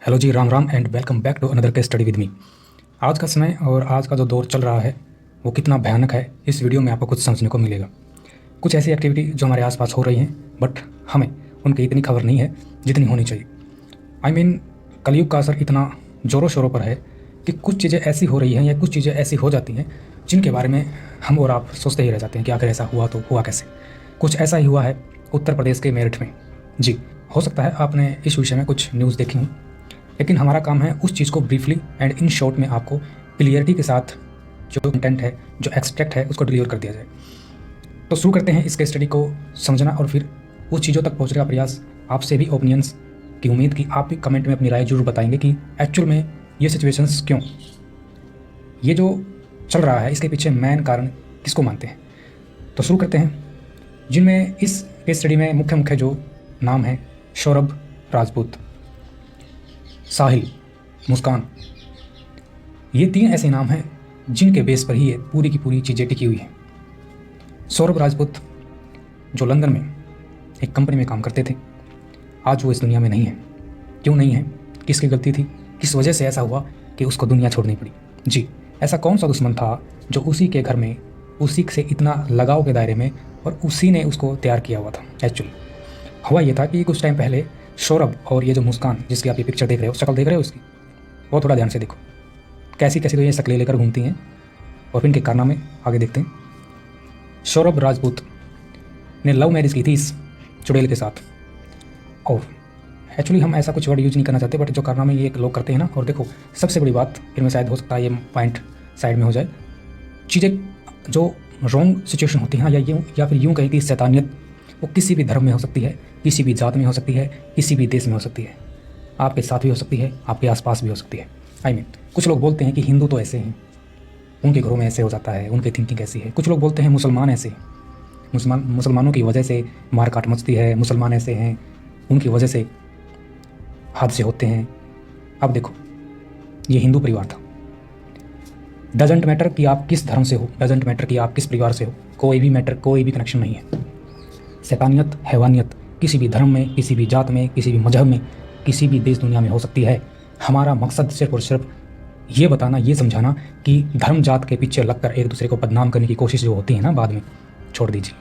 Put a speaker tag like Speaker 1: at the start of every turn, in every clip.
Speaker 1: Hello ji, Ram Ram and welcome back to another के study with me. आज का समय और आज का जो दौर चल रहा है वो कितना भयानक है, इस वीडियो में आपको कुछ समझने को मिलेगा। कुछ ऐसी एक्टिविटी जो हमारे आसपास हो रही हैं बट हमें उनकी इतनी खबर नहीं है जितनी होनी चाहिए। कलयुग का असर इतना ज़ोरों शोरों पर है कि कुछ चीज़ें ऐसी हो रही हैं या कुछ चीज़ें ऐसी हो जाती हैं जिनके बारे में हम और आप सोचते ही रह जाते हैं कि अगर ऐसा हुआ तो हुआ कैसे। कुछ ऐसा ही हुआ है उत्तर प्रदेश के मेरठ में। जी, हो सकता है आपने इस विषय में कुछ न्यूज़ देखी हों, लेकिन हमारा काम है उस चीज़ को ब्रीफली एंड इन शॉर्ट में आपको क्लियरिटी के साथ जो कंटेंट है, जो एक्सट्रैक्ट है, उसको डिलीवर कर दिया जाए। तो शुरू करते हैं इसके स्टडी को समझना और फिर उस चीज़ों तक पहुंचने का प्रयास। आपसे भी ओपिनियंस की उम्मीद कि आप भी कमेंट में अपनी राय जरूर बताएंगे कि एक्चुअल में ये सिचुएशंस क्यों, ये जो चल रहा है इसके पीछे मेन कारण किसको मानते हैं। तो शुरू करते हैं, जिनमें इस केस स्टडी में मुख्य जो नाम है सौरभ राजपूत, साहिल, मुस्कान, ये तीन ऐसे नाम हैं जिनके बेस पर ही ये पूरी की पूरी चीज़ें टिकी हुई हैं। सौरभ राजपूत जो लंदन में एक कंपनी में काम करते थे, आज वो इस दुनिया में नहीं है। क्यों नहीं है, किसकी गलती थी, किस वजह से ऐसा हुआ कि उसको दुनिया छोड़नी पड़ी। जी, ऐसा कौन सा दुश्मन था जो उसी के घर में, उसी से इतना लगाव के दायरे में, और उसी ने उसको तैयार किया हुआ था। एक्चुअली हुआ ये था कि कुछ टाइम पहले सौरभ और ये जो मुस्कान, जिसकी आप ये पिक्चर देख रहे हो, शक्ल देख रहे हो उसकी, वो थोड़ा ध्यान से देखो, कैसी कैसी तो ये शक्लें लेकर घूमती हैं, और फिर इनके कारनामे आगे देखते हैं। सौरभ राजपूत ने लव मैरिज की थी इस चुड़ैल के साथ, और एक्चुअली हम ऐसा कुछ वर्ड यूज नहीं करना चाहते, बट जो कारनामे ये लोग करते हैं ना, और देखो सबसे बड़ी बात, इनमें शायद हो सकता है ये पॉइंट साइड में हो जाए, चीज़ें जो रॉन्ग सिचुएशन होती हैं या फिर यूँ कहें कि शैतानियत, वो किसी भी धर्म में हो सकती है, किसी भी जात में हो सकती है, किसी भी देश में हो सकती है, आपके साथ भी हो सकती है, आपके आसपास भी हो सकती है। कुछ लोग बोलते हैं कि हिंदू तो ऐसे हैं, उनके घरों में ऐसे हो जाता है, उनकी थिंकिंग ऐसी है। कुछ लोग बोलते हैं मुसलमान ऐसे, मुसलमानों की वजह से मारकाट मचती है, मुसलमान ऐसे हैं, उनकी वजह से हादसे होते हैं। अब देखो, ये हिंदू परिवार था। डजेंट मैटर कि आप किस धर्म से हो, डजेंट मैटर कि आप किस परिवार से हो, कोई भी मैटर, कोई भी कनेक्शन नहीं है। शैतानियत, हैवानियत किसी भी धर्म में, किसी भी जात में, किसी भी मजहब में, किसी भी देश दुनिया में हो सकती है। हमारा मकसद सिर्फ और सिर्फ ये बताना, ये समझाना कि धर्म जात के पीछे लगकर एक दूसरे को बदनाम करने की कोशिश जो होती है ना, बाद में छोड़ दीजिए।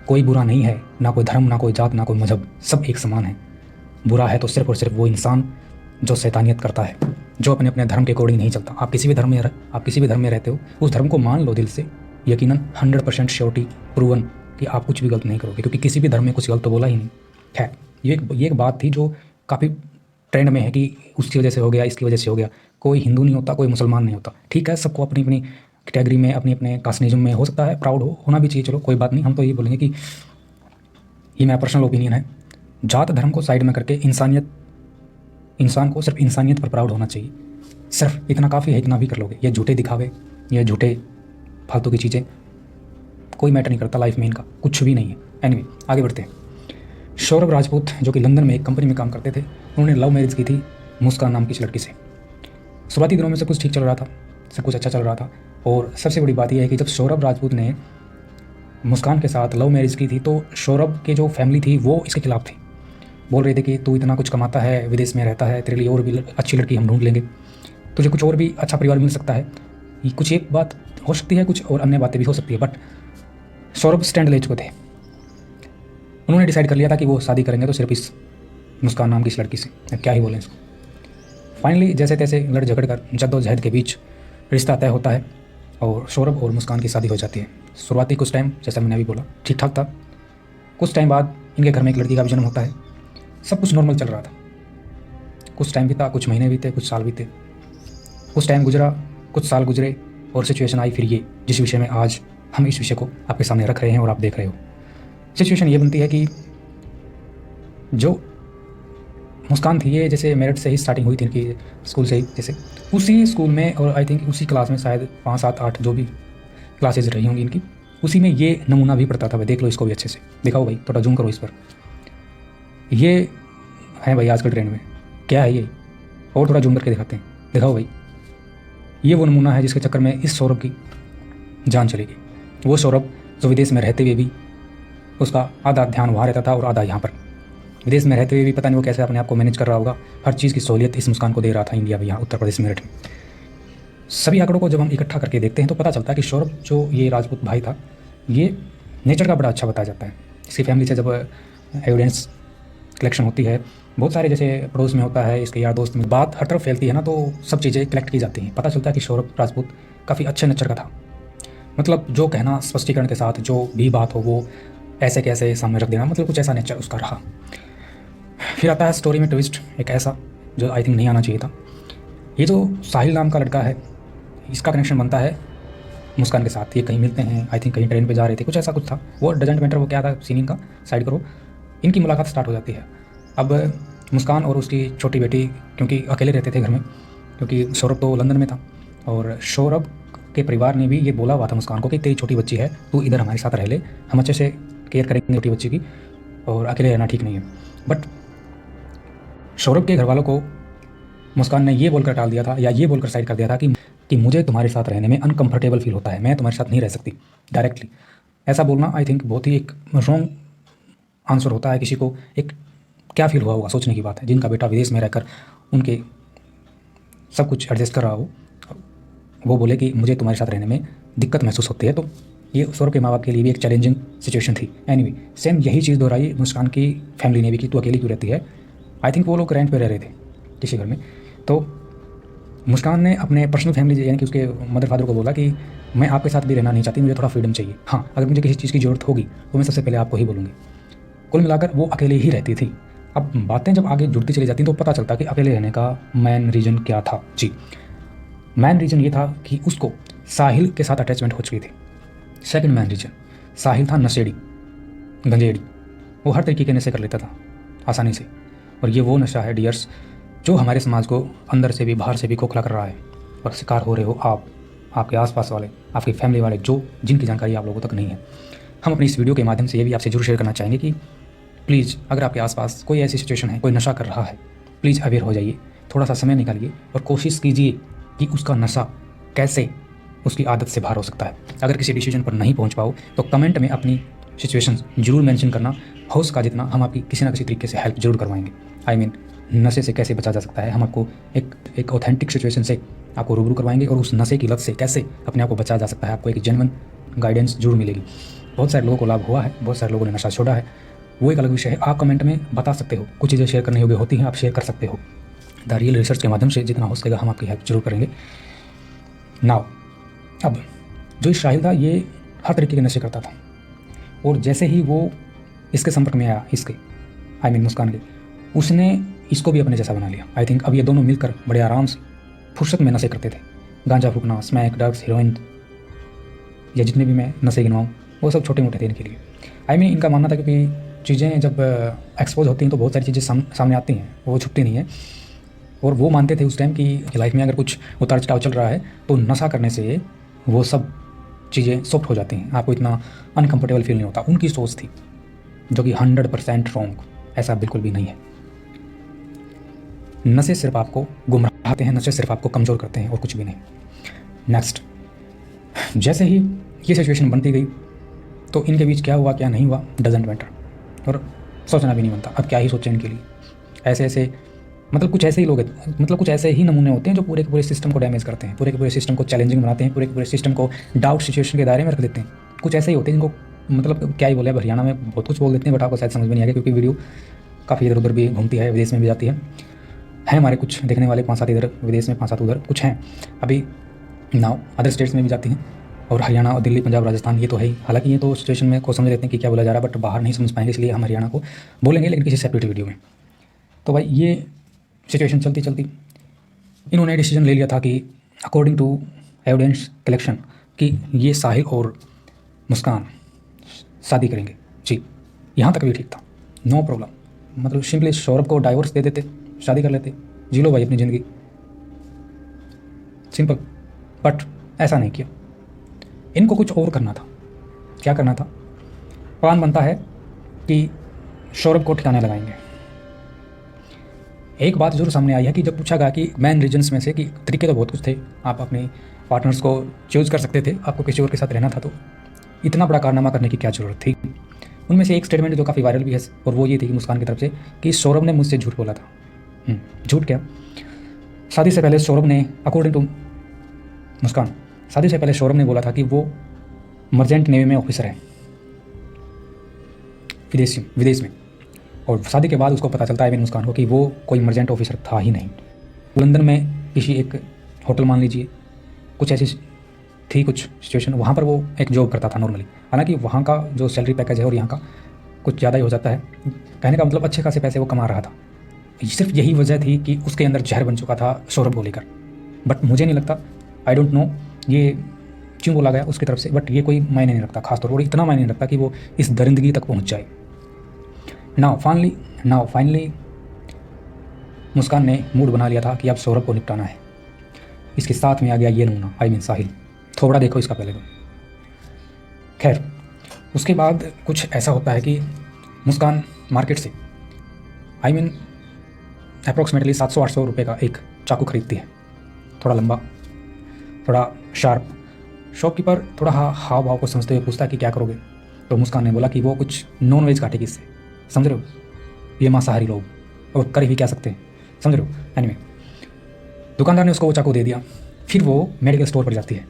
Speaker 1: कोई बुरा नहीं है, ना कोई धर्म, ना कोई जात, ना कोई मजहब, सब एक समान है। बुरा है तो सिर्फ और सिर्फ वो इंसान जो शैतानियत करता है, जो अपने अपने धर्म के अकॉर्डिंग नहीं चलता। आप किसी भी धर्म में रहते हो, उस धर्म को मान लो दिल से, यकीनन 100% श्योरिटी प्रूवन कि आप कुछ भी गलत नहीं करोगे, क्योंकि किसी भी धर्म में कुछ गलत तो बोला ही नहीं। खैर, ये एक बात थी जो काफ़ी ट्रेंड में है कि उसकी वजह से हो गया, इसकी वजह से हो गया। कोई हिंदू नहीं होता, कोई मुसलमान नहीं होता। ठीक है, सबको अपनी अपनी कैटेगरी में, अपने अपने कास्टनिज्म में हो सकता है प्राउड होना भी चाहिए, चलो कोई बात नहीं। हम तो ये बोलेंगे कि ये मेरा पर्सनल ओपिनियन है, जात धर्म को साइड में करके इंसान को सिर्फ इंसानियत पर प्राउड होना चाहिए। सिर्फ इतना काफ़ी है, इतना भी कर लोगे। ये झूठे दिखावे, ये झूठे फालतू की चीज़ें कोई मैटर नहीं करता लाइफ में, इनका कुछ भी नहीं है। एनीवे, आगे बढ़ते हैं। सौरभ राजपूत जो कि लंदन में एक कंपनी में काम करते थे, उन्होंने लव मैरिज की थी मुस्कान नाम की लड़की से। शुरुआती दिनों में सब कुछ ठीक चल रहा था, सब कुछ अच्छा चल रहा था, और सबसे बड़ी बात यह है कि जब सौरभ राजपूत ने मुस्कान के साथ लव मैरिज की थी तो सौरभ के जो फैमिली थी वो इसके खिलाफ थी। बोल रहे थे कि तू इतना कुछ कमाता है, विदेश में रहता है, तेरे लिए और भी अच्छी लड़की हम ढूंढ लेंगे, तुझे कुछ और भी अच्छा परिवार मिल सकता है। ये कुछ एक बात हो सकती है, कुछ और अन्य बातें भी हो सकती है, बट सौरभ स्टैंड ले चुके थे। उन्होंने डिसाइड कर लिया था कि वो शादी करेंगे तो सिर्फ इस मुस्कान नाम की इस लड़की से। क्या ही बोलें इसको। फाइनली जैसे तैसे लड़ झगड़ कर जद्दोजहद के बीच रिश्ता तय होता है और सौरभ और मुस्कान की शादी हो जाती है। शुरुआती कुछ टाइम, जैसा मैंने अभी बोला, ठीक ठाक था। कुछ टाइम बाद इनके घर में एक लड़की का भी जन्म होता है। सब कुछ नॉर्मल चल रहा था। कुछ टाइम बीता, कुछ महीने बीते, कुछ साल बीते, कुछ टाइम गुजरा, कुछ साल गुजरे, और सिचुएशन आई फिर ये, जिस विषय में आज हम इस विषय को आपके सामने रख रहे हैं और आप देख रहे हो। सिचुएशन ये बनती है कि जो मुस्कान थी, ये जैसे मेरठ से ही स्टार्टिंग हुई थी इनकी, स्कूल से ही, जैसे उसी स्कूल में, और आई थिंक उसी क्लास में, शायद 5, 7, 8 जो भी क्लासेज रही होंगी इनकी, उसी में ये नमूना भी पड़ता था भाई। देख लो इसको भी अच्छे से, दिखाओ भाई, थोड़ा जूम करो इस पर। ये है भाई आजकल ट्रेंड में, क्या है ये, और थोड़ा जूम करके दिखाते हैं, दिखाओ भाई। ये वो नमूना है जिसके चक्कर में इस सौरभ की जान चली गई। वो सौरभ जो विदेश में रहते हुए भी उसका आधा ध्यान वहाँ रहता था और आधा यहाँ पर। विदेश में रहते हुए भी पता नहीं वो कैसे अपने आप को मैनेज कर रहा होगा। हर चीज़ की सहूलियत इस मुस्कान को दे रहा था इंडिया में, यहाँ उत्तर प्रदेश मेरठ में। सभी आंकड़ों को जब हम इकट्ठा करके देखते हैं तो पता चलता है कि सौरभ जो ये राजपूत भाई था, ये नेचर का बड़ा अच्छा बताया जाता है। इसकी फैमिली से जब एविडेंस कलेक्शन होती है, बहुत सारे जैसे पड़ोस में होता है, इसके यार दोस्त में बात हर तरफ फैलती है ना, तो सब चीज़ें कलेक्ट की जाती हैं। पता चलता है कि सौरभ राजपूत काफ़ी अच्छे नेचर का था। मतलब जो कहना स्पष्टीकरण के साथ जो भी बात हो वो ऐसे कैसे सामने रख देना, मतलब कुछ ऐसा नेचर उसका रहा। फिर आता है स्टोरी में ट्विस्ट, एक ऐसा जो आई थिंक नहीं आना चाहिए था। ये जो साहिल नाम का लड़का है, इसका कनेक्शन बनता है मुस्कान के साथ। ये कहीं मिलते हैं, आई थिंक कहीं ट्रेन पे जा रहे थे, कुछ ऐसा कुछ था, वो डजेंट मैटर, वो क्या था सीन का साइड करो। इनकी मुलाकात स्टार्ट हो जाती है। अब मुस्कान और उसकी छोटी बेटी क्योंकि अकेले रहते थे घर में, क्योंकि सौरभ तो लंदन में था, और सौरभ के परिवार ने भी ये बोला हुआ था मुस्कान को कि तेरी छोटी बच्ची है, तू इधर हमारे साथ रह ले, हम अच्छे से केयर करेंगे छोटी बच्ची की, और अकेले रहना ठीक नहीं है। बट सौरभ के घर वालों को मुस्कान ने ये बोलकर टाल दिया था, या ये बोलकर साइड कर दिया था कि मुझे तुम्हारे साथ रहने में अनकंफर्टेबल फील होता है, मैं तुम्हारे साथ नहीं रह सकती। डायरेक्टली ऐसा बोलना आई थिंक बहुत ही एक रॉन्ग आंसर होता है। किसी को एक क्या फील हुआ होगा, सोचने की बात है। जिनका बेटा विदेश में रहकर उनके सब कुछ एडजस्ट कर रहा हो, वो बोले कि मुझे तुम्हारे साथ रहने में दिक्कत महसूस होती है, तो ये सौरभ के माँ बाप के लिए भी एक चैलेंजिंग सिचुएशन थी। एनीवे, सेम यही चीज़ दोहराई मुस्कान की फैमिली ने भी कि तू अकेली क्यों रहती है। आई थिंक वो लोग रेंट पे रह रहे थे किसी घर में, तो मुस्कान ने अपने पर्सनल फैमिली यानी कि उसके मदर फादर को बोला कि मैं आपके साथ भी रहना नहीं चाहती, मुझे थोड़ा फ्रीडम चाहिए। हाँ, अगर मुझे किसी चीज़ की ज़रूरत होगी तो मैं सबसे पहले आपको ही बोलूँगी। कुल मिलाकर वो अकेले ही रहती थी। अब बातें जब आगे जुड़ती चली जाती तो पता चलता कि अकेले रहने का मेन रीज़न क्या था। जी, मेन रीज़न ये था कि उसको साहिल के साथ अटैचमेंट हो चुकी थी। सेकंड मेन रीज़न, साहिल था नशेड़ी, गंजेड़ी। वो हर तरीके के नशे कर लेता था आसानी से, और ये वो नशा है डियर्स जो हमारे समाज को अंदर से भी बाहर से भी खोखला कर रहा है, और शिकार हो रहे हो आप, आपके आसपास वाले, आपकी फैमिली वाले, जो जिनकी जानकारी आप लोगों तक नहीं है। हम अपनी इस वीडियो के माध्यम से ये भी आपसे जरूर शेयर करना चाहेंगे कि प्लीज़ अगर आपके आसपास कोई ऐसी सिचुएशन है, कोई नशा कर रहा है, प्लीज़ अवेयर हो जाइए, थोड़ा सा समय निकालिए और कोशिश कीजिए कि उसका नशा कैसे उसकी आदत से बाहर हो सकता है। अगर किसी डिसीजन पर नहीं पहुंच पाओ तो कमेंट में अपनी सिचुएशन जरूर मेंशन करना। हो सका जितना हम आपकी किसी ना किसी तरीके से हेल्प जरूर करवाएंगे। आई मीन नशे से कैसे बचा जा सकता है, हम आपको एक ऑथेंटिक सिचुएशन से आपको रूबरू करवाएंगे, और उस नशे की लत से कैसे अपने आप को बचाया जा सकता है, आपको एक जेन्युइन गाइडेंस जरूर मिलेगी। बहुत सारे लोगों को लाभ हुआ है, बहुत सारे लोगों ने नशा छोड़ा है, वो एक अलग विषय है। आप कमेंट में बता सकते हो, कुछ चीज़ें शेयर करने योग्य होती हैं, आप शेयर कर सकते हो। द रियल रिसर्च के माध्यम से जितना हो सकेगा हम आपकी हेल्प जरूर करेंगे। नाउ अब जो इस साहिल था ये हर तरीके के नशे करता था, और जैसे ही वो इसके संपर्क में आया, इसके आई मीन मुस्कान के, उसने इसको भी अपने जैसा बना लिया। आई थिंक अब ये दोनों मिलकर बड़े आराम से फुर्सत में नशे करते थे। गांजा फूकना, स्मैक, ड्रग्स, हीरोइन, या जितने भी मैं नशे गिनवाऊँ वो सब छोटे मोटे थे इनके लिए। आई मीन इनका मानना था क्योंकि चीज़ें जब एक्सपोज होती हैं तो बहुत सारी चीज़ें सामने आती हैं, वो छुपती नहीं है। और वो मानते थे उस टाइम कि लाइफ में अगर कुछ उतार चढ़ाव चल रहा है तो नशा करने से वो सब चीज़ें सॉफ्ट हो जाती हैं, आपको इतना अनकंफर्टेबल फील नहीं होता। उनकी सोच थी जो कि 100% रॉन्ग, ऐसा बिल्कुल भी नहीं है। नशे सिर्फ आपको गुमराहते हैं, नशे सिर्फ आपको कमज़ोर करते हैं और कुछ भी नहीं। नेक्स्ट, जैसे ही ये सिचुएशन बनती गई तो इनके बीच क्या हुआ क्या नहीं हुआ डजेंट मैटर, और सोचना भी नहीं बनता। अब क्या ही सोचें इनके लिए। ऐसे मतलब कुछ ऐसे ही लोग हैं, मतलब कुछ ऐसे ही नमूने होते हैं जो पूरे के पूरे सिस्टम को डैमेज करते हैं, पूरे के पूरे सिस्टम को चैलेंजिंग बनाते हैं, पूरे के पूरे सिस्टम को डाउट सिचुएशन के दायरे में रख देते हैं। कुछ ऐसे ही होते हैं जिनको मतलब क्या ही बोले, अब हरियाणा में बहुत कुछ बोल देते हैं, बट आपको शायद समझ में नहीं आएगा क्योंकि वीडियो काफ़ी इधर उधर भी घूमती है, विदेश में भी जाती है। हमारे कुछ देखने वाले 5-7 इधर विदेश में, 5-7 उधर, कुछ हैं अभी नाउ अदर स्टेट्स में भी जाती हैं, और हरियाणा और दिल्ली, पंजाब, राजस्थान ये तो है ही। हालांकि ये तो सिचुएशन में को समझ लेते हैं कि क्या बोला जा रहा है, बट बाहर नहीं समझ पाएंगे, इसलिए हम हरियाणा को बोलेंगे लेकिन किसी सेपरेट वीडियो में। तो भाई ये सिचुएशन चलती चलती इन्होंने डिसीजन ले लिया था कि अकॉर्डिंग टू एविडेंस कलेक्शन कि ये साहिल और मुस्कान शादी करेंगे। जी, यहाँ तक भी ठीक था, नो प्रॉब्लम। मतलब सिंपली सौरभ को डाइवोर्स दे देते, शादी कर लेते, जी लो भाई अपनी ज़िंदगी, सिंपल। बट ऐसा नहीं किया, इनको कुछ और करना था। क्या करना था? प्लान बनता है कि सौरभ को ठिकाने लगाएंगे। एक बात जरूर सामने आई है कि जब पूछा गया कि मेन रीजन्स में से, कि तरीके तो बहुत कुछ थे, आप अपने पार्टनर्स को चूज़ कर सकते थे, आपको किसी और के साथ रहना था, तो इतना बड़ा कारनामा करने की क्या ज़रूरत थी? उनमें से एक स्टेटमेंट जो काफ़ी वायरल भी है और वो ये थी कि मुस्कान की तरफ से कि सौरभ ने मुझसे झूठ बोला था। झूठ क्या? शादी से पहले सौरभ ने, अकॉर्डिंग टू मुस्कान, शादी से पहले सौरभ ने बोला था कि वो मर्चेंट नेवी में ऑफिसर है विदेश में, और शादी के बाद उसको पता चलता है इवन मुस्कान को कि वो कोई मर्चेंट ऑफिसर था ही नहीं। लंदन में किसी एक होटल मान लीजिए, कुछ ऐसी थी कुछ सिचुएशन, वहाँ पर वो एक जॉब करता था नॉर्मली। हालांकि वहाँ का जो सैलरी पैकेज है और यहाँ का कुछ ज़्यादा ही हो जाता है। कहने का मतलब अच्छे खासे पैसे वो कमा रहा था। सिर्फ यही वजह थी कि उसके अंदर जहर बन चुका था सौरभ को लेकर। बट मुझे नहीं लगता, आई डोंट नो ये क्यों बोला गया उसकी तरफ से, बट ये कोई मायने नहीं रखता, खासतौर पर इतना मायने नहीं रखता कि वो इस दरिंदगी तक पहुँच जाए। नाउ फाइनली मुस्कान ने मूड बना लिया था कि अब सौरभ को निपटाना है। इसके साथ में आ गया ये नमूना, आई मीन साहिल। थोड़ा देखो इसका पहले तो। खैर, उसके बाद कुछ ऐसा होता है कि मुस्कान मार्केट से आई मीन अप्रॉक्सीमेटली 700-800 रुपये का एक चाकू खरीदती है, थोड़ा लंबा, थोड़ा शार्प। शॉपकीपर थोड़ा हाव भाव को समझते हुए पूछता है कि क्या करोगे, तो मुस्कान ने बोला कि वो कुछ नॉन वेज काटेगी इससे। समझ रहे हो, ये मांसाहारी लोग, और कर भी क्या सकते हैं, समझ रहे हो। एनीवे, दुकानदार ने उसको वो चाकू दे दिया। फिर वो मेडिकल स्टोर पर जाती है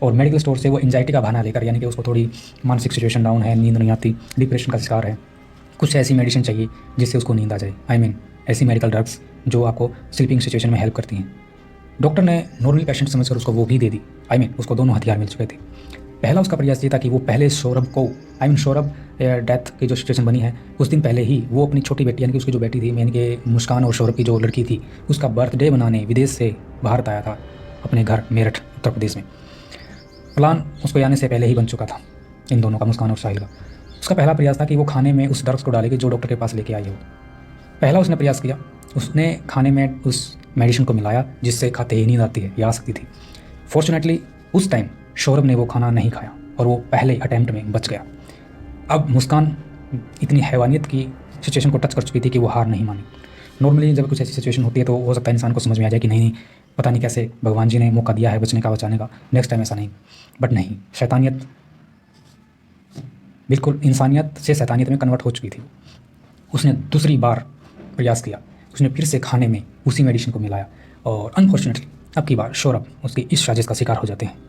Speaker 1: और मेडिकल स्टोर से वो एंजाइटी का बहाना लेकर, यानी कि उसको थोड़ी मानसिक सिचुएशन डाउन है, नींद नहीं आती, डिप्रेशन का शिकार है, कुछ ऐसी मेडिसिन चाहिए जिससे उसको नींद आ जाए। आई मीन ऐसी मेडिकल ड्रग्स जो आपको स्लीपिंग सिचुएशन में हेल्प करती हैं। डॉक्टर ने नॉर्मल पेशेंट समझकर उसको वो भी दे दी। आई मीन उसको दोनों हथियार मिल चुके थे। पहला उसका प्रयास ये था कि वो पहले सौरभ को, आई मीन सौरभ डेथ की जो सिचुएशन बनी है उस दिन पहले ही वो अपनी छोटी बेटी, यानी कि उसकी जो बेटी थी, यानी कि मुस्कान और सौरभ की जो लड़की थी, उसका बर्थडे मनाने विदेश से भारत आया था अपने घर मेरठ उत्तर प्रदेश में। प्लान उसको आने से पहले ही बन चुका था इन दोनों का, मुस्कान और साहिल का। उसका पहला प्रयास था कि वो खाने में उस ड्रग्स को डालेगी जो डॉक्टर के पास लेके आई हो। पहला उसने प्रयास किया, उसने खाने में उस मेडिसिन को मिलाया जिससे खाते ही नींद आती है या आ सकती थी। फॉर्चुनेटली उस टाइम सौरभ ने वो खाना नहीं खाया और वो पहले अटैम्प्ट में बच गया। अब मुस्कान इतनी हैवानियत की सिचुएशन को टच कर चुकी थी कि वो हार नहीं मानी। नॉर्मली जब कुछ ऐसी सिचुएशन होती है तो हो सकता है इंसान को समझ में आ जाए कि नहीं, पता नहीं कैसे भगवान जी ने मौका दिया है बचने का, बचाने का, नेक्स्ट टाइम ऐसा नहीं। बट नहीं, शैतानियत बिल्कुल इंसानियत से शैतानियत में कन्वर्ट हो चुकी थी। उसने दूसरी बार प्रयास किया, उसने फिर से खाने में उसी मेडिसिन को मिलाया और अनफॉर्चुनेटली अब की बार सौरभ उसकी इस साजिश का शिकार हो जाते हैं।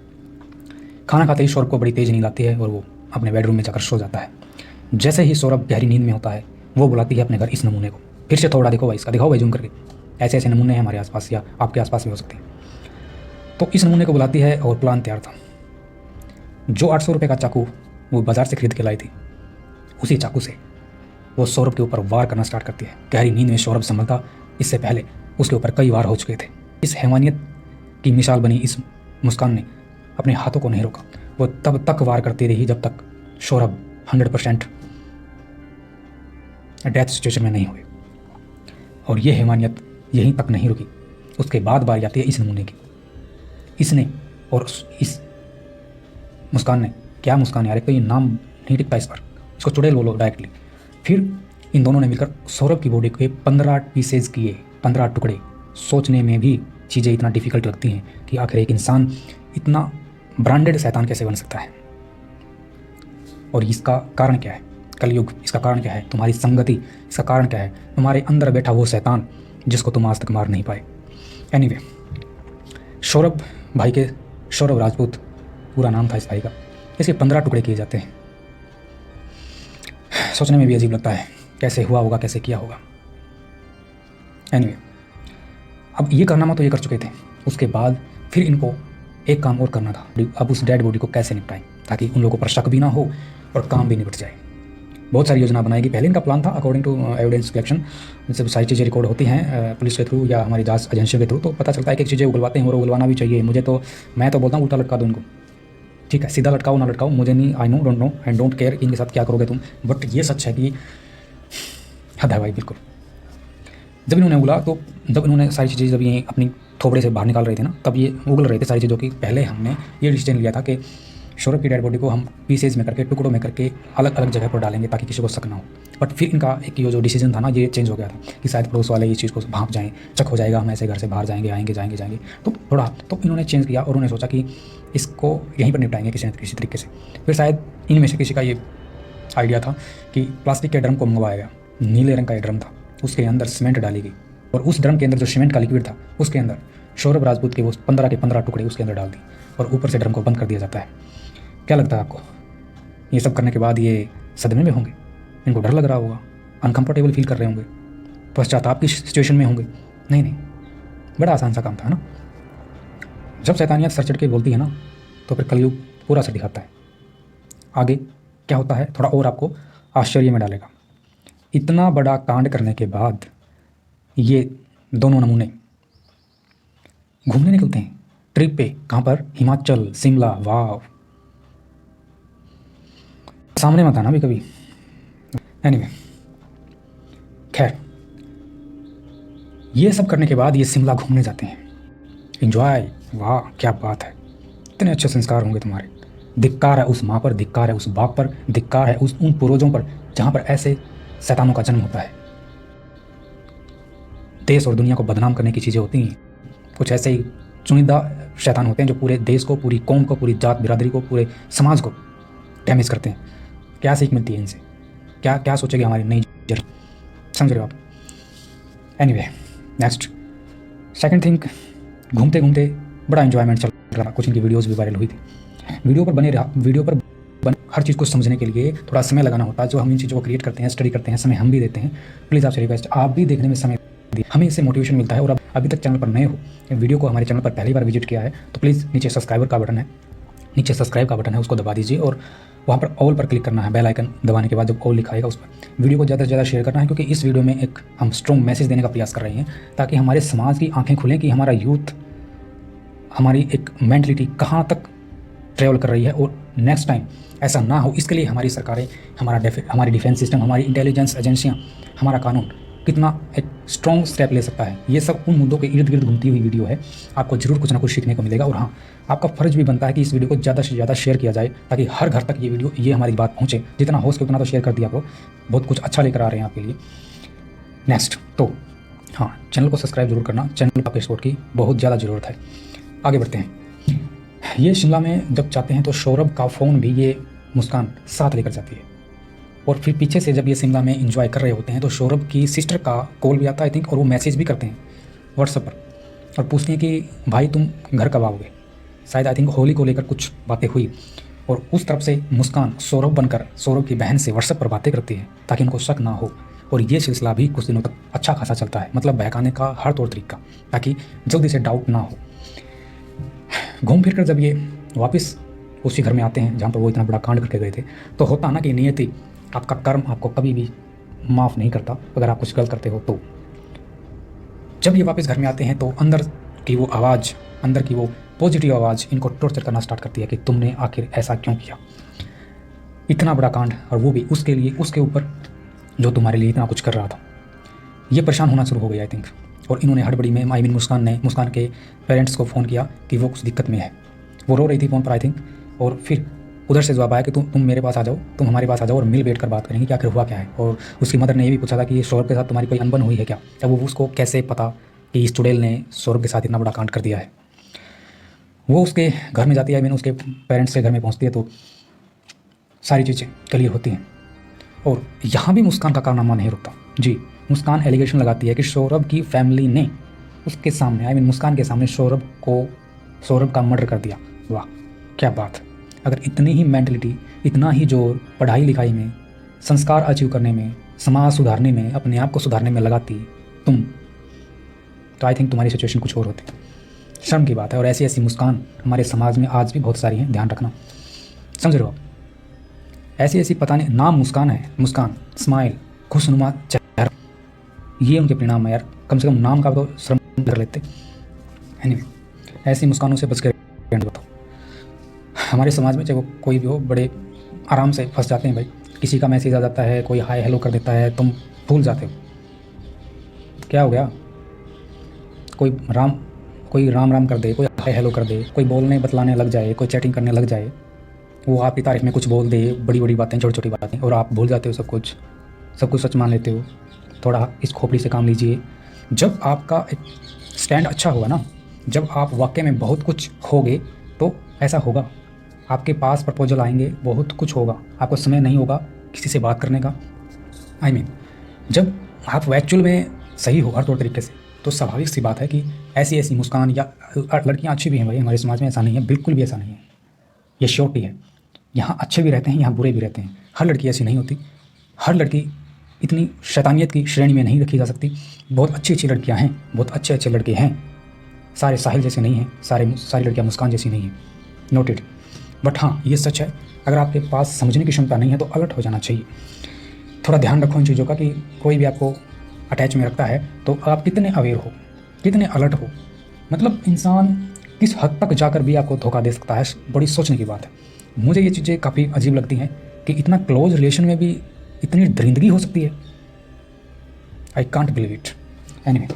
Speaker 1: खाना खाते ही सौरभ को बड़ी तेज नींद आती है और वो अपने बेडरूम में जाकर सो जाता है। जैसे ही सौरभ गहरी नींद में होता है वो बुलाती है अपने घर इस नमूने को। फिर से थोड़ा देखो भाई, इसका दिखाओ भाई जूम करके। ऐसे ऐसे नमूने हैं हमारे आसपास या आपके आसपास भी हो सकते हैं। तो इस नमूने को बुलाती है और प्लान तैयार था। जो 800 रुपये का चाकू वो बाजार से खरीद के लाई थी, उसी चाकू से वो सौरभ के ऊपर वार करना स्टार्ट करती है। गहरी नींद में सौरभ संभलता, इससे पहले उसके ऊपर कई वार हो चुके थे। इस हैवानियत की मिसाल बनी इस मुस्कान ने अपने हाथों को नहीं रोका। वो तब तक वार करती रही जब तक सौरभ 100% डेथ सिचुएशन में नहीं हुए। और ये हैवानियत यहीं तक नहीं रुकी, उसके बाद बारी आती है इस नमूने की। इसने और इस मुस्कान ने, क्या मुस्कान यार, कोई नाम नहीं टिकता इस पर, इसको चुड़ैल बोलो डायरेक्टली। फिर इन दोनों ने मिलकर सौरभ की बॉडी के 15 पीसेज किए, 15 टुकड़े। सोचने में भी चीज़ें इतना डिफ़िकल्ट लगती हैं कि आखिर एक इंसान इतना ब्रांडेड शैतान कैसे बन सकता है। और इसका कारण क्या है? कलयुग। इसका कारण क्या है? तुम्हारी संगति। इसका कारण क्या है? तुम्हारे अंदर बैठा वो शैतान जिसको तुम आज तक मार नहीं पाए। एनीवे, सौरभ भाई के, सौरभ राजपूत पूरा नाम था इस भाई का। इसके 15 टुकड़े किए जाते हैं। सोचने में भी अजीब लगता है कैसे हुआ होगा, कैसे किया होगा। एनीवे, अब ये कारनामा तो ये कर चुके थे, उसके बाद फिर इनको एक काम और करना था। अब उस डेड बॉडी को कैसे निपटाएं ताकि उन लोगों पर शक भी ना हो और काम भी निपट जाए। बहुत सारी योजना बनाएगी। पहले इनका प्लान था अकॉर्डिंग टू एविडेंस कलेक्शन, जब सारी चीज़ें रिकॉर्ड होती हैं पुलिस के थ्रू या हमारी जांच एजेंसियों के थ्रू, तो पता चलता है कि चीज़ें उगलवाते हैं और उगलवाना भी चाहिए। मैं तो बोलता हूँ उल्टा लटका दो उनको, ठीक है, सीधा लटकाओ ना लटकाओ मुझे नहीं, I don't know and don't care इनके साथ क्या करोगे तुम। बट ये सच है कि हद है भाई बिल्कुल। जब इन्होंने उगला, तो जब इन्होंने सारी चीज़ें जब ये अपनी थोपड़े से बाहर निकाल रहे थे ना, तब ये उगल रहे थे सारी चीज़ों की। पहले हमने ये डिसीजन लिया था कि सौरभ की डेड बॉडी को हम पीसेज में करके, टुकड़ों में करके अलग अलग जगह पर डालेंगे ताकि किसी को शक ना हो। बट फिर इनका एक जो डिसीजन था ना, ये चेंज हो गया था कि शायद पड़ोस वाले इस चीज़ को भांप जाएँ, चक हो जाएगा, हम ऐसे घर से बाहर जाएंगे, आएंगे। तो थोड़ा तो इन्होंने चेंज किया और उन्होंने सोचा कि इसको यहीं पर निपटाएंगे किसी न किसी तरीके से। फिर शायद इनमें से किसी का ये आइडिया था कि प्लास्टिक के ड्रम को मंगवाया गया, नीले रंग का ये ड्रम था, उसके अंदर सीमेंट डाली गई और उस ड्रम के अंदर जो सीमेंट का लिक्विड था उसके अंदर सौरभ राजपूत के वो 15 के 15 टुकड़े उसके अंदर डाल दी और ऊपर से ड्रम को बंद कर दिया जाता है। क्या लगता है आपको, ये सब करने के बाद ये सदमे में होंगे? इनको डर लग रहा होगा, अनकंफर्टेबल फील कर रहे होंगे, पश्चाताप की सिचुएशन में होंगे? नहीं, बड़ा आसान सा काम था ना। जब शैतानियत सर चढ़ के बोलती है ना तो फिर कलयुग पूरा सर दिखाता है। आगे क्या होता है थोड़ा और आपको आश्चर्य में डालेगा। इतना बड़ा कांड करने के बाद ये दोनों नमूने घूमने निकलते हैं ट्रिप पे। कहाँ पर? हिमाचल, शिमला। वाह, सामने मत आना भी कभी। एनीवे, खैर ये सब करने के बाद ये शिमला घूमने जाते हैं। एंजॉय, वाह क्या बात है, इतने अच्छे संस्कार होंगे तुम्हारे। धिक्कार है उस माँ पर, धिक्कार है उस बाप पर, धिक्कार है उन पूर्वजों पर जहाँ पर ऐसे शैतानों का जन्म होता है। देश और दुनिया को बदनाम करने की चीज़ें होती हैं। कुछ ऐसे ही चुनिंदा शैतान होते हैं जो पूरे देश को, पूरी कौम को, पूरी जात बिरादरी को, पूरे समाज को डैमेज करते हैं। क्या सीख मिलती है इनसे? क्या क्या सोचेगी हमारी नई जनरेशन? समझ रहे हो आप? एनीवे, नेक्स्ट सेकंड थिंग, घूमते घूमते बड़ा एंजॉयमेंट चल रहा। कुछ इनकी वीडियोस भी वायरल हुई थी। वीडियो पर हर चीज़ को समझने के लिए थोड़ा समय लगाना होता है। जो हम इन चीज़ों को क्रिएट करते हैं, स्टडी करते हैं, समय हम भी देते हैं। प्लीज़ आपसे रिक्वेस्ट, आप भी देखने में समय दीजिए, हमें इससे मोटिवेशन मिलता है। और अभी तक चैनल पर नए हो, वीडियो को हमारे चैनल पर पहली बार विजिट किया है तो प्लीज़ नीचे सब्सक्राइब का बटन है, उसको दबा दीजिए और वहाँ पर ऑल पर क्लिक करना है। बेल आइकन दबाने के बाद जब ऑल लिखा आएगा उस पर वीडियो को ज़्यादा से ज़्यादा शेयर करना है, क्योंकि इस वीडियो में एक हम स्ट्रॉन्ग मैसेज देने का प्रयास कर रहे हैं ताकि हमारे समाज की आंखें खुलें कि हमारा यूथ, हमारी एक मेंटलिटी कहाँ तक ट्रेवल कर रही है और नेक्स्ट टाइम ऐसा ना हो। इसके लिए हमारी सरकारें, हमारी डिफेंस सिस्टम, हमारी इंटेलिजेंस एजेंसियाँ, हमारा कानून कितना एक स्ट्रॉन्ग स्टेप ले सकता है। ये सब उन मुद्दों के इर्द गिर्द घूमती हुई वीडियो है। आपको जरूर कुछ ना कुछ सीखने को मिलेगा। और हाँ, आपका फ़र्ज भी बनता है कि इस वीडियो को ज़्यादा से ज़्यादा शेयर किया जाए ताकि हर घर तक ये हमारी बात पहुँचे। जितना हो सके उतना तो शेयर कर दिया करो। बहुत कुछ अच्छा लेकर आ रहे हैं आपके लिए। नेक्स्ट तो हाँ, चैनल को सब्सक्राइब जरूर करना। चैनल पर आपके सपोर्ट की बहुत ज़्यादा ज़रूरत है। आगे बढ़ते हैं। ये शिमला में जब जाते हैं तो सौरभ का फ़ोन भी ये मुस्कान साथ लेकर जाती है। और फिर पीछे से जब ये शिमला में एंजॉय कर रहे होते हैं तो सौरभ की सिस्टर का कॉल भी आता है आई थिंक, और वो मैसेज भी करते हैं व्हाट्सएप पर और पूछते हैं कि भाई तुम घर कब आओगे। शायद आई थिंक होली को लेकर कुछ बातें हुई और उस तरफ से मुस्कान सौरभ बनकर सौरभ की बहन से व्हाट्सएप पर बातें करती है ताकि उनको शक ना हो। और ये सिलसिला भी कुछ दिनों तक अच्छा खासा चलता है, मतलब बहकाने का हर तौर तरीका, ताकि जल्दी से डाउट ना हो। घूम फिर कर जब ये वापस उसी घर में आते हैं जहाँ पर वो इतना बड़ा कांड करके गए थे, तो होता ना कि नियति, आपका कर्म आपको कभी भी माफ़ नहीं करता अगर आप कुछ गलत करते हो तो। जब ये वापस घर में आते हैं तो अंदर की वो आवाज़, अंदर की वो पॉजिटिव आवाज़ इनको टॉर्चर करना स्टार्ट करती है कि तुमने आखिर ऐसा क्यों किया, इतना बड़ा कांड, और वो भी उसके लिए, उसके ऊपर जो तुम्हारे लिए इतना कुछ कर रहा था। ये परेशान होना शुरू हो गया आई थिंक। और इन्होंने हड़बड़ी में, आई मीन मुस्कान ने मुस्कान के पेरेंट्स को फ़ोन किया कि वो कुछ दिक्कत में है। वो रो रही थी फ़ोन पर आई थिंक। और फिर उधर से जवाब आया कि तुम मेरे पास आ जाओ, तुम हमारे पास आ जाओ और मिल बैठ कर बात करेंगे कि आखिर हुआ क्या है। और उसकी मदर ने ये भी पूछा था कि सौरभ के साथ तुम्हारी कोई अनबन हुई है क्या। अब वो उसको कैसे पता कि इस चुड़ैल ने सौरभ के साथ इतना बड़ा कांड कर दिया है। वो उसके घर में जाती है, आई मीन उसके पेरेंट्स के घर में पहुँचती है तो सारी चीज़ें क्लियर होती हैं। और यहाँ भी मुस्कान का कारनामा नहीं रुकता जी। मुस्कान एलिगेशन लगाती है कि सौरभ की फैमिली ने उसके सामने, आई मीन मुस्कान के सामने सौरभ का मर्डर कर दिया। वाह क्या बात। अगर इतनी ही मेंटलिटी, इतना ही जोर पढ़ाई लिखाई में, संस्कार अचीव करने में, समाज सुधारने में, अपने आप को सुधारने में लगाती तुम, तो आई थिंक तुम्हारी सिचुएशन कुछ और होती। शर्म की बात है। और ऐसी ऐसी मुस्कान हमारे समाज में आज भी बहुत सारी हैं, ध्यान रखना। समझ रहे हो? ऐसी ऐसी पता नहीं, नाम मुस्कान है, मुस्कान, स्माइल, खुशनुमा चेहरा, ये उनके परिणाम है यार। कम से कम नाम का तो श्रम कर लेते। एनीवे, ऐसी मुस्कानों से बच कर बताओ। हमारे समाज में चाहे वो कोई भी हो, बड़े आराम से फंस जाते हैं भाई। किसी का मैसेज आ जाता है, कोई हाय हेलो कर देता है, तुम भूल जाते हो क्या हो गया। कोई राम राम कर दे, कोई हाय हेलो कर दे, कोई बोलने बतलाने लग जाए, कोई चैटिंग करने लग जाए, वो आपकी तारीफ में कुछ बोल दे, बड़ी बड़ी बातें, छोटी छोटी बातें, और आप भूल जाते हो सब कुछ सच मान लेते हो। थोड़ा इस खोपड़ी से काम लीजिए। जब आपका एक स्टैंड अच्छा होगा ना, जब आप वाकई में बहुत कुछ होगे तो ऐसा होगा, आपके पास प्रपोजल आएंगे, बहुत कुछ होगा। आपको समय नहीं होगा किसी से बात करने का। आई मीन जब आप एक्चुअल में सही हो हर तौर तरीके से, तो स्वाभाविक सी बात है कि ऐसी ऐसी मुस्कान, या लड़कियाँ अच्छी भी हैं भाई, हमारे समाज में ऐसा नहीं है, बिल्कुल भी ऐसा नहीं है, ये श्योरिटी है। यहाँ अच्छे भी रहते हैं, यहाँ बुरे भी रहते हैं, हर लड़की ऐसी नहीं होती, हर लड़की इतनी शैतानियत की श्रेणी में नहीं रखी जा सकती। बहुत अच्छी अच्छी लड़कियाँ हैं, बहुत अच्छे अच्छे लड़के हैं, सारे साहिल जैसे नहीं हैं, सारी लड़कियाँ मुस्कान जैसी नहीं हैं, नोटेड। बट हाँ ये सच है, अगर आपके पास समझने की क्षमता नहीं है तो अलर्ट हो जाना चाहिए। थोड़ा ध्यान रखो इन चीज़ों का कि कोई भी आपको अटैच में रखता है तो आप कितने अवेयर हो, कितने अलर्ट हो। मतलब इंसान किस हद तक जाकर भी आपको धोखा दे सकता है, बड़ी सोचने की बात है। मुझे ये चीज़ें काफ़ी अजीब लगती हैं कि इतना क्लोज रिलेशन में भी इतनी दरिंदगी हो सकती है। I can't believe it. Anyway,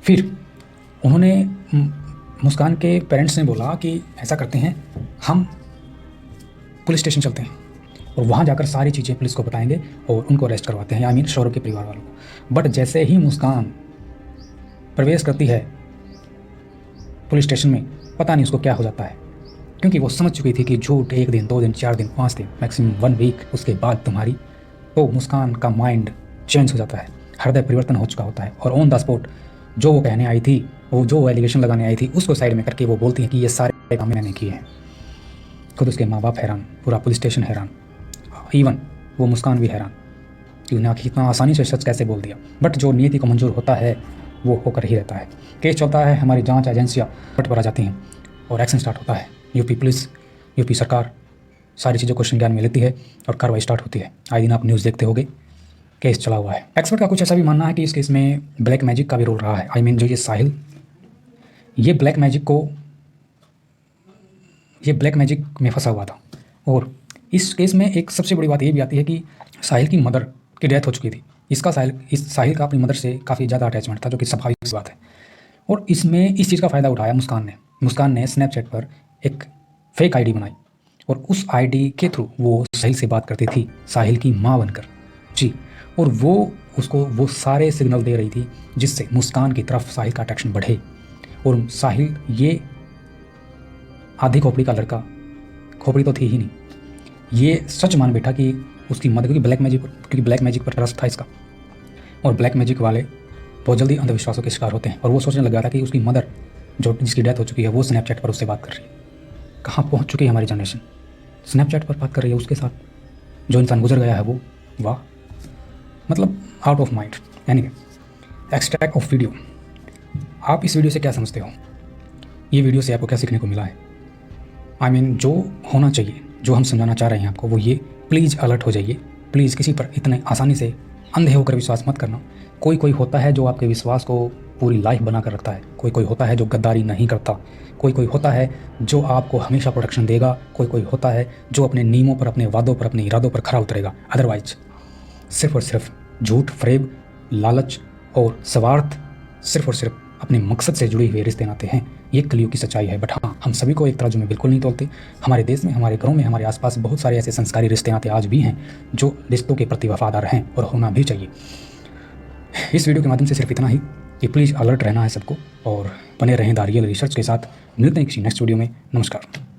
Speaker 1: फिर उन्होंने मुस्कान के पेरेंट्स ने बोला कि ऐसा करते हैं, हम पुलिस स्टेशन चलते हैं और वहाँ जाकर सारी चीज़ें पुलिस को बताएंगे और उनको अरेस्ट करवाते हैं, आई मीन सौरभ के परिवार वालों को। बट जैसे ही मुस्कान प्रवेश करती है पुलिस स्टेशन में, पता नहीं उसको क्या हो जाता है, क्योंकि वो समझ चुकी थी कि झूठ 1 दिन 2 दिन 4 दिन 5 दिन मैक्सिमम 1 वीक उसके बाद तुम्हारी, तो मुस्कान का माइंड चेंज हो जाता है, हृदय परिवर्तन हो चुका होता है। और ऑन द स्पॉट जो वो कहने आई थी, वो जो एलिगेशन लगाने आई थी, उसको साइड में करके वो बोलती है कि ये सारे काम मैंने किए हैं। खुद उसके माँ बाप हैरान, पूरा पुलिस स्टेशन हैरान, इवन वो मुस्कान भी हैरान कि उन्हें इतना आसानी से सच कैसे बोल दिया। बट जो नीति को मंजूर होता है वो होकर ही रहता है। केस चलता है, हमारी जांच एजेंसियां पट पर आ जाती हैं और एक्शन स्टार्ट होता है। यूपी पुलिस, यूपी सरकार सारी चीज़ों को संज्ञान में लेती है और कार्रवाई स्टार्ट होती है। आए दिन आप न्यूज़ देखते होंगे, केस चला हुआ है। एक्सपर्ट का कुछ ऐसा भी मानना है कि इस केस में ब्लैक मैजिक का भी रोल रहा है। आई मीन जो ये साहिल, ये ब्लैक मैजिक में फंसा हुआ था। और इस केस में एक सबसे बड़ी बात ये भी आती है कि साहिल की मदर की डेथ हो चुकी थी। इस साहिल का अपनी मदर से काफ़ी ज़्यादा अटैचमेंट था, जो कि स्वाभाविक बात है। और इसमें इस चीज़ का फ़ायदा उठाया मुस्कान ने स्नैपचैट पर एक फेक आईडी बनाई और उस आईडी के थ्रू वो साहिल से बात करती थी, साहिल की माँ बनकर जी। और वो उसको वो सारे सिग्नल दे रही थी जिससे मुस्कान की तरफ साहिल का अट्रैक्शन बढ़े। और साहिल ये आधी खोपड़ी का लड़का, खोपड़ी तो थी ही नहीं, ये सच मान बैठा कि उसकी मदद, क्योंकि ब्लैक मैजिक पर ट्रस्ट था इसका। और ब्लैक मैजिक वाले बहुत जल्दी अंधविश्वासों के शिकार होते हैं। और वो सोचने लगा था कि उसकी मदर, जो जिसकी डेथ हो चुकी है, वो स्नैपचैट पर उससे बात कर रही है। कहाँ पहुँच चुकी है हमारी जनरेशन, स्नैपचैट पर बात कर रही है उसके साथ, जो इंसान गुजर गया है वो। वाह, मतलब out of mind. Anyway, extract of video. आप इस वीडियो से क्या समझते हो? ये वीडियो से आपको क्या सीखने को मिला है? आई मीन जो होना चाहिए, जो हम समझाना चाह रहे हैं आपको, वो ये, प्लीज़ अलर्ट हो जाइए। प्लीज़ किसी पर इतने आसानी से अंधे होकर विश्वास मत करना। कोई होता है जो आपके विश्वास को पूरी लाइफ बना कर रखता है। कोई होता है जो गद्दारी नहीं करता। कोई होता है जो आपको हमेशा प्रोटेक्शन देगा। कोई होता है जो अपने नियमों पर, अपने वादों पर, अपने इरादों पर खरा उतरेगा। अदरवाइज सिर्फ और सिर्फ झूठ, फरेब, लालच और स्वार्थ, सिर्फ और सिर्फ अपने मकसद से जुड़े हुए रिश्ते नाते हैं। ये कलियुग की सच्चाई है। बट हाँ, हम सभी को एक तराजू में बिल्कुल नहीं तोलते। हमारे देश में, हमारे घरों में, हमारे आसपास बहुत सारे ऐसे संस्कारी रिश्ते नाते आज भी हैं जो रिश्तों के प्रति वफादार हैं, और होना भी चाहिए। इस वीडियो के माध्यम से सिर्फ इतना ही कि प्लीज़ अलर्ट रहना है सबको, और बने रहें द रियल रिसर्च के साथ। मिलते हैं किसी नेक्स्ट वीडियो में। नमस्कार।